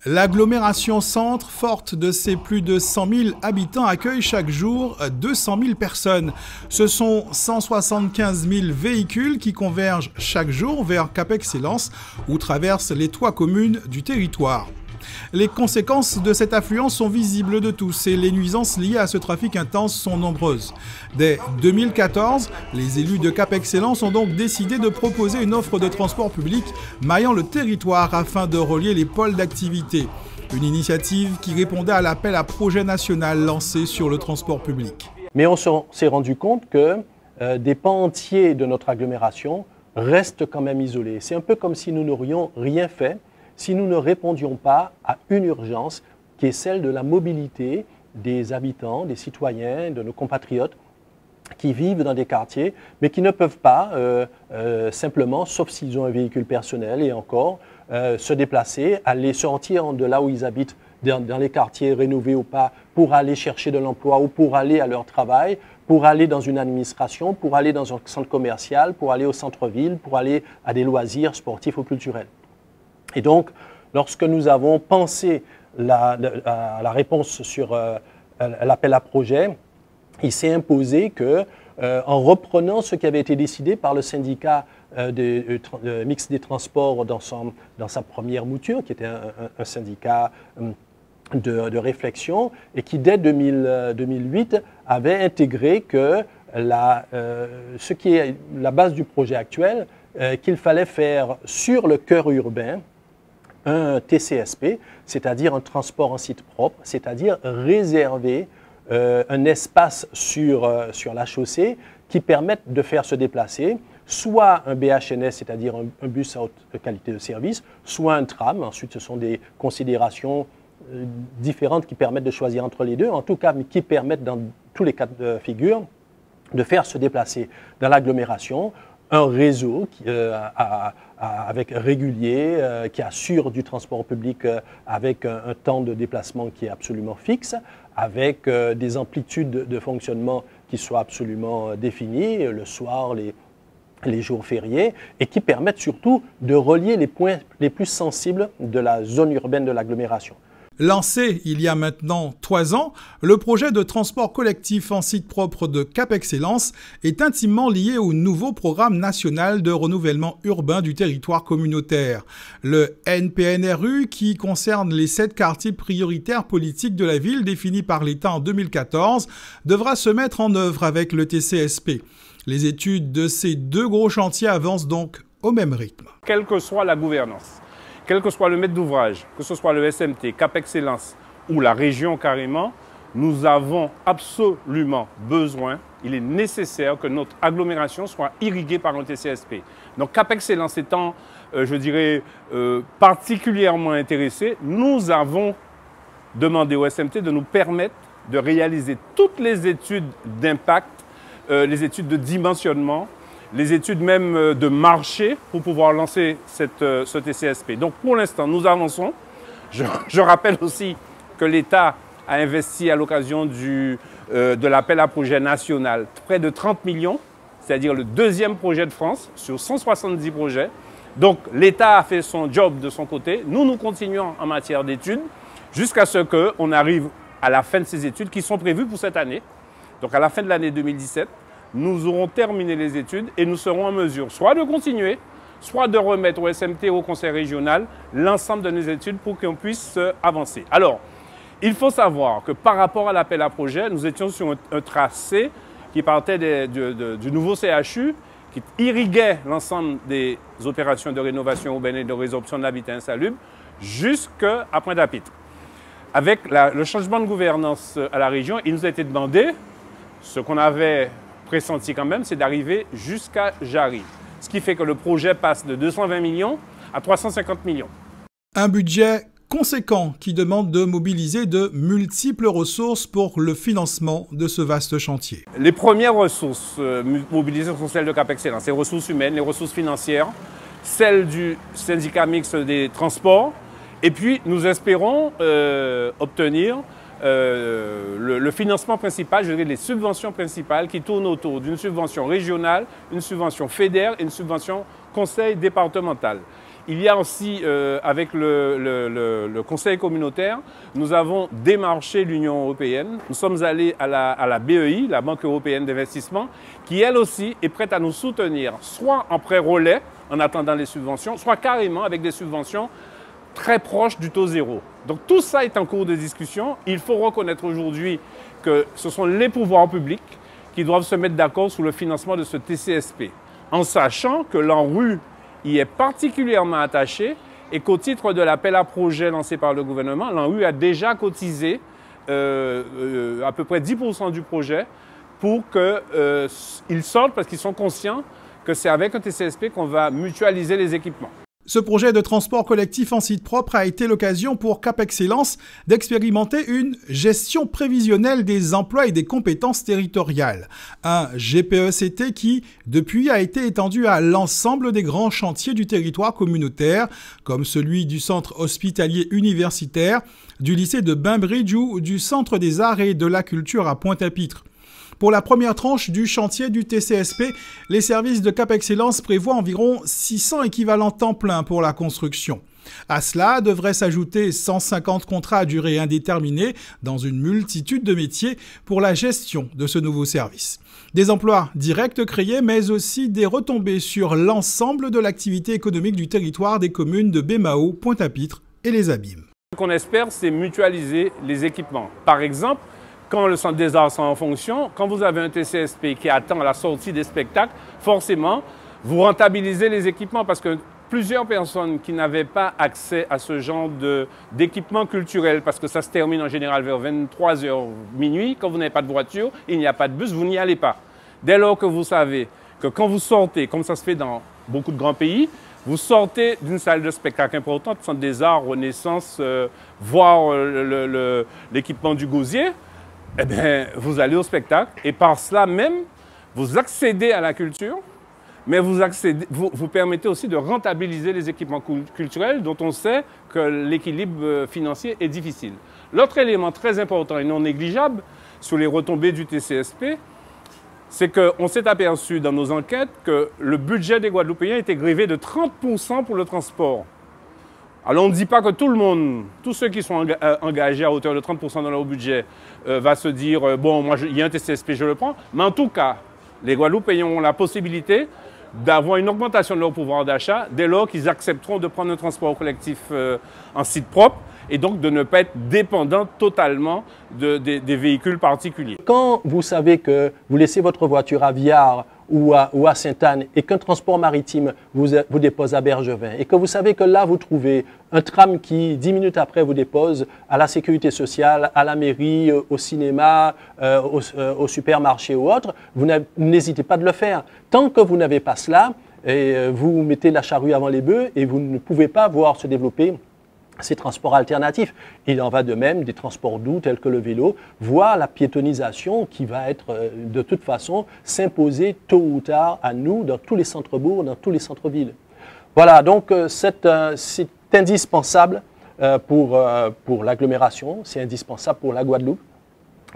L'agglomération Centre, forte de ses plus de 100 000 habitants, accueille chaque jour 200 000 personnes. Ce sont 175 000 véhicules qui convergent chaque jour vers Cap Excellence ou traversent les 3 communes du territoire. Les conséquences de cette affluence sont visibles de tous et les nuisances liées à ce trafic intense sont nombreuses. Dès 2014, les élus de Cap Excellence ont donc décidé de proposer une offre de transport public maillant le territoire afin de relier les pôles d'activité. Une initiative qui répondait à l'appel à projet national lancé sur le transport public. Mais on s'est rendu compte que des pans entiers de notre agglomération restent quand même isolés. C'est un peu comme si nous n'aurions rien fait si nous ne répondions pas à une urgence qui est celle de la mobilité des habitants, des citoyens, de nos compatriotes qui vivent dans des quartiers, mais qui ne peuvent pas simplement, sauf s'ils ont un véhicule personnel et encore, se déplacer, aller sortir de là où ils habitent, dans les quartiers rénovés ou pas, pour aller chercher de l'emploi ou pour aller à leur travail, pour aller dans une administration, pour aller dans un centre commercial, pour aller au centre-ville, pour aller à des loisirs sportifs ou culturels. Et donc, lorsque nous avons pensé la réponse sur l'appel à projet, il s'est imposé que, en reprenant ce qui avait été décidé par le syndicat mixte des transports dans sa première mouture, qui était un syndicat de réflexion, et qui, dès 2008, avait intégré que ce qui est la base du projet actuel, qu'il fallait faire sur le cœur urbain, un TCSP, c'est-à-dire un transport en site propre, c'est-à-dire réserver un espace sur la chaussée qui permette de faire se déplacer soit un BHNS, c'est-à-dire un bus à haute qualité de service, soit un tram. Ensuite, ce sont des considérations différentes qui permettent de choisir entre les deux, en tout cas, mais qui permettent dans tous les cas de figure de faire se déplacer dans l'agglomération un réseau avec régulier, qui assure du transport public avec un temps de déplacement qui est absolument fixe, avec des amplitudes de fonctionnement qui soient absolument définies, le soir, les jours fériés, et qui permettent surtout de relier les points les plus sensibles de la zone urbaine de l'agglomération. Lancé il y a maintenant 3 ans, le projet de transport collectif en site propre de Cap Excellence est intimement lié au nouveau programme national de renouvellement urbain du territoire communautaire. Le NPNRU, qui concerne les 7 quartiers prioritaires politiques de la ville définis par l'État en 2014, devra se mettre en œuvre avec le TCSP. Les études de ces 2 gros chantiers avancent donc au même rythme. Quelle que soit la gouvernance, quel que soit le maître d'ouvrage, que ce soit le SMT, Cap Excellence ou la région carrément, nous avons absolument besoin, il est nécessaire que notre agglomération soit irriguée par un TCSP. Donc Cap Excellence étant, je dirais, particulièrement intéressé, nous avons demandé au SMT de nous permettre de réaliser toutes les études d'impact, les études de dimensionnement, les études même de marché pour pouvoir lancer ce TCSP. Donc pour l'instant, nous avançons. Je rappelle aussi que l'État a investi à l'occasion de l'appel à projet national près de 30 millions, c'est-à-dire le 2e projet de France sur 170 projets. Donc l'État a fait son job de son côté. Nous continuons en matière d'études jusqu'à ce qu'on arrive à la fin de ces études qui sont prévues pour cette année. Donc à la fin de l'année 2017, nous aurons terminé les études et nous serons en mesure soit de continuer, soit de remettre au SMT et au Conseil régional l'ensemble de nos études pour qu'on puisse avancer. Alors, il faut savoir que par rapport à l'appel à projet, nous étions sur un tracé qui partait du nouveau CHU, qui irriguait l'ensemble des opérations de rénovation urbaine et de résorption de l'habitat insalubre jusqu'à Pointe-à-Pitre. Avec le changement de gouvernance à la région, il nous a été demandé, ce qu'on avait pressenti quand même, c'est d'arriver jusqu'à Jarry. Ce qui fait que le projet passe de 220 millions à 350 millions. Un budget conséquent qui demande de mobiliser de multiples ressources pour le financement de ce vaste chantier. Les premières ressources mobilisées sont celles de Cap Excellence, les ressources humaines, les ressources financières, celles du syndicat mixte des transports. Et puis nous espérons obtenir le financement principal, je dirais les subventions principales qui tournent autour d'une subvention régionale, une subvention fédérale et une subvention conseil départemental. Il y a aussi, avec le conseil communautaire, nous avons démarché l'Union européenne. Nous sommes allés à la BEI, la Banque européenne d'investissement, qui elle aussi est prête à nous soutenir, soit en prêt relais, en attendant les subventions, soit carrément avec des subventions très proches du taux zéro. Donc tout ça est en cours de discussion. Il faut reconnaître aujourd'hui que ce sont les pouvoirs publics qui doivent se mettre d'accord sur le financement de ce TCSP, en sachant que l'ANRU y est particulièrement attaché et qu'au titre de l'appel à projet lancé par le gouvernement, l'ANRU a déjà cotisé à peu près 10% du projet pour qu'ils sortent parce qu'ils sont conscients que c'est avec un TCSP qu'on va mutualiser les équipements. Ce projet de transport collectif en site propre a été l'occasion pour Cap Excellence d'expérimenter une gestion prévisionnelle des emplois et des compétences territoriales. Un GPECT qui, depuis, a été étendu à l'ensemble des grands chantiers du territoire communautaire, comme celui du centre hospitalier universitaire, du lycée de Bainbridge ou du centre des arts et de la culture à Pointe-à-Pitre. Pour la première tranche du chantier du TCSP, les services de Cap Excellence prévoient environ 600 équivalents temps plein pour la construction. À cela devraient s'ajouter 150 contrats à durée indéterminée dans une multitude de métiers pour la gestion de ce nouveau service. Des emplois directs créés, mais aussi des retombées sur l'ensemble de l'activité économique du territoire des communes de Baie-Mahault, Pointe-à-Pitre et les Abîmes. Ce qu'on espère, c'est mutualiser les équipements. Par exemple, quand le centre des arts sera en fonction, quand vous avez un TCSP qui attend la sortie des spectacles, forcément, vous rentabilisez les équipements parce que plusieurs personnes qui n'avaient pas accès à ce genre d'équipement culturel, parce que ça se termine en général vers 23h minuit, quand vous n'avez pas de voiture, il n'y a pas de bus, vous n'y allez pas. Dès lors que vous savez que quand vous sortez, comme ça se fait dans beaucoup de grands pays, vous sortez d'une salle de spectacle importante, Centre des Arts, Renaissance, voir l'équipement du Gosier, eh bien, vous allez au spectacle et par cela même, vous accédez à la culture, mais vous permettez aussi de rentabiliser les équipements culturels dont on sait que l'équilibre financier est difficile. L'autre élément très important et non négligeable sur les retombées du TCSP, c'est qu'on s'est aperçu dans nos enquêtes que le budget des Guadeloupéens était grevé de 30% pour le transport. Alors on ne dit pas que tout le monde, tous ceux qui sont engagés à hauteur de 30% dans leur budget, va se dire bon, moi il y a un TCSP, je le prends. Mais en tout cas, les Guadeloupéens ont la possibilité d'avoir une augmentation de leur pouvoir d'achat dès lors qu'ils accepteront de prendre un transport collectif en site propre et donc de ne pas être dépendants totalement des véhicules particuliers. Quand vous savez que vous laissez votre voiture à Viard ou à Sainte-Anne et qu'un transport maritime vous dépose à Bergevin et que vous savez que là vous trouvez un tram qui 10 minutes après vous dépose à la sécurité sociale, à la mairie, au cinéma, au supermarché ou autre, vous n'hésitez pas de le faire. Tant que vous n'avez pas cela, et vous mettez la charrue avant les bœufs et vous ne pouvez pas voir se développer ces transports alternatifs. Il en va de même des transports doux tels que le vélo, voire la piétonisation qui va être de toute façon s'imposer tôt ou tard à nous dans tous les centres-bourgs, dans tous les centres-villes. Voilà, donc c'est indispensable pour l'agglomération, c'est indispensable pour la Guadeloupe.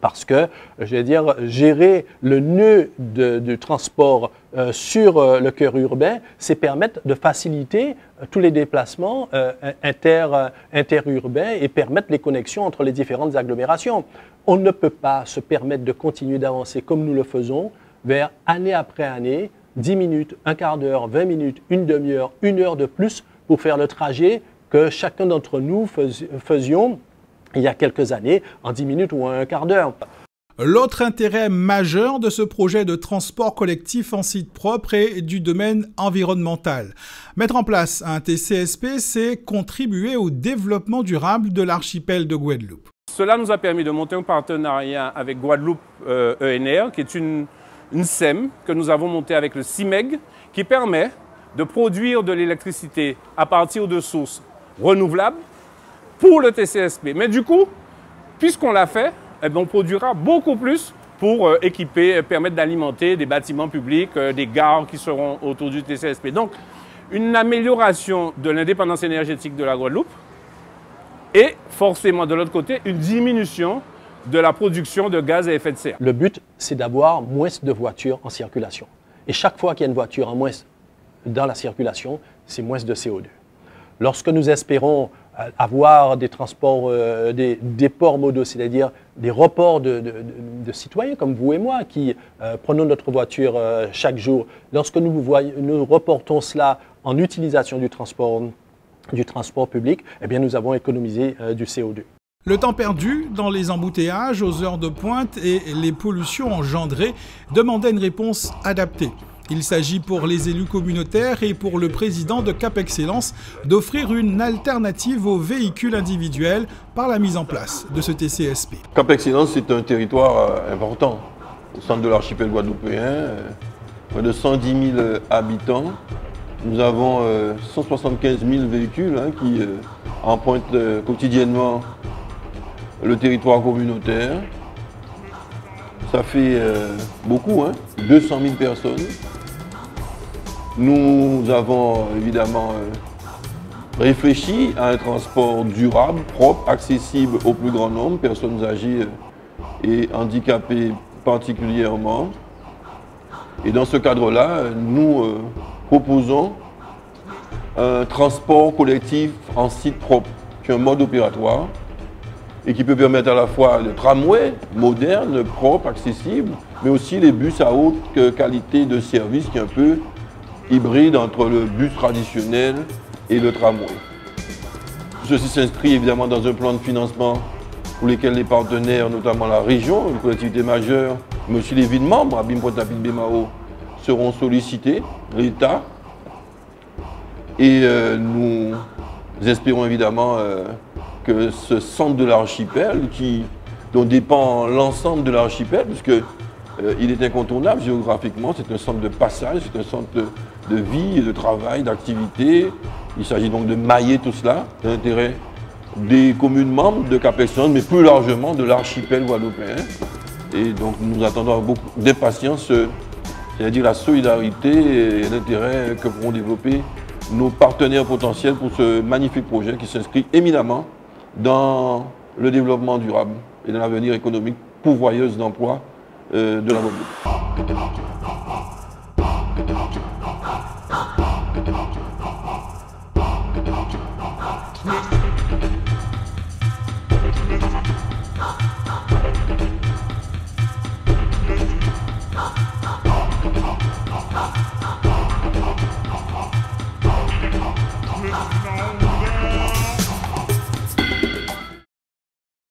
Parce que, je vais dire, gérer le nœud du transport sur le cœur urbain, c'est permettre de faciliter tous les déplacements interurbains et permettre les connexions entre les différentes agglomérations. On ne peut pas se permettre de continuer d'avancer comme nous le faisons vers année après année, 10 minutes, un quart d'heure, 20 minutes, une demi-heure, une heure de plus pour faire le trajet que chacun d'entre nous faisions il y a quelques années, en 10 minutes ou en un quart d'heure. L'autre intérêt majeur de ce projet de transport collectif en site propre est du domaine environnemental. Mettre en place un TCSP, c'est contribuer au développement durable de l'archipel de Guadeloupe. Cela nous a permis de monter un partenariat avec Guadeloupe ENR, qui est une SEM que nous avons montée avec le CIMEG, qui permet de produire de l'électricité à partir de sources renouvelables pour le TCSP. Mais du coup, puisqu'on l'a fait, eh bien, on produira beaucoup plus pour équiper, permettre d'alimenter des bâtiments publics, des gares qui seront autour du TCSP. Donc, une amélioration de l'indépendance énergétique de la Guadeloupe et forcément, de l'autre côté, une diminution de la production de gaz à effet de serre. Le but, c'est d'avoir moins de voitures en circulation. Et chaque fois qu'il y a une voiture en moins dans la circulation, c'est moins de CO2. Lorsque nous espérons avoir des transports, des ports modaux, c'est-à-dire des reports de citoyens comme vous et moi qui prenons notre voiture chaque jour, lorsque nous reportons cela en utilisation du transport public, eh bien nous avons économisé du CO2. Le temps perdu dans les embouteillages aux heures de pointe et les pollutions engendrées demandaient une réponse adaptée. Il s'agit pour les élus communautaires et pour le président de Cap Excellence d'offrir une alternative aux véhicules individuels par la mise en place de ce TCSP. Cap Excellence, c'est un territoire important au centre de l'archipel guadeloupéen, près de 110 000 habitants. Nous avons 175 000 véhicules qui empruntent quotidiennement le territoire communautaire. Ça fait beaucoup, 200 000 personnes. Nous avons évidemment réfléchi à un transport durable, propre, accessible au plus grand nombre, personnes âgées et handicapées particulièrement. Et dans ce cadre-là, nous proposons un transport collectif en site propre, qui est un mode opératoire et qui peut permettre à la fois le tramway moderne, propre, accessible, mais aussi les bus à haute qualité de service qui est un peu hybride entre le bus traditionnel et le tramway. Ceci s'inscrit évidemment dans un plan de financement pour lequel les partenaires, notamment la région, une collectivité majeure, mais aussi les villes membres, Abim Pointe-à-Pitre, Bémao, seront sollicités, l'État. Et nous espérons évidemment que ce centre de l'archipel, dont dépend l'ensemble de l'archipel, puisque il est incontournable géographiquement, c'est un centre de passage, c'est un centre de vie, de travail, d'activité. Il s'agit donc de mailler tout cela, de l'intérêt des communes membres de Cap Excellence, mais plus largement de l'archipel guadeloupéen. Et donc nous attendons avec beaucoup d'impatience, c'est-à-dire la solidarité et l'intérêt que pourront développer nos partenaires potentiels pour ce magnifique projet qui s'inscrit éminemment dans le développement durable et dans l'avenir économique pourvoyeuse d'emplois de la Guadeloupe.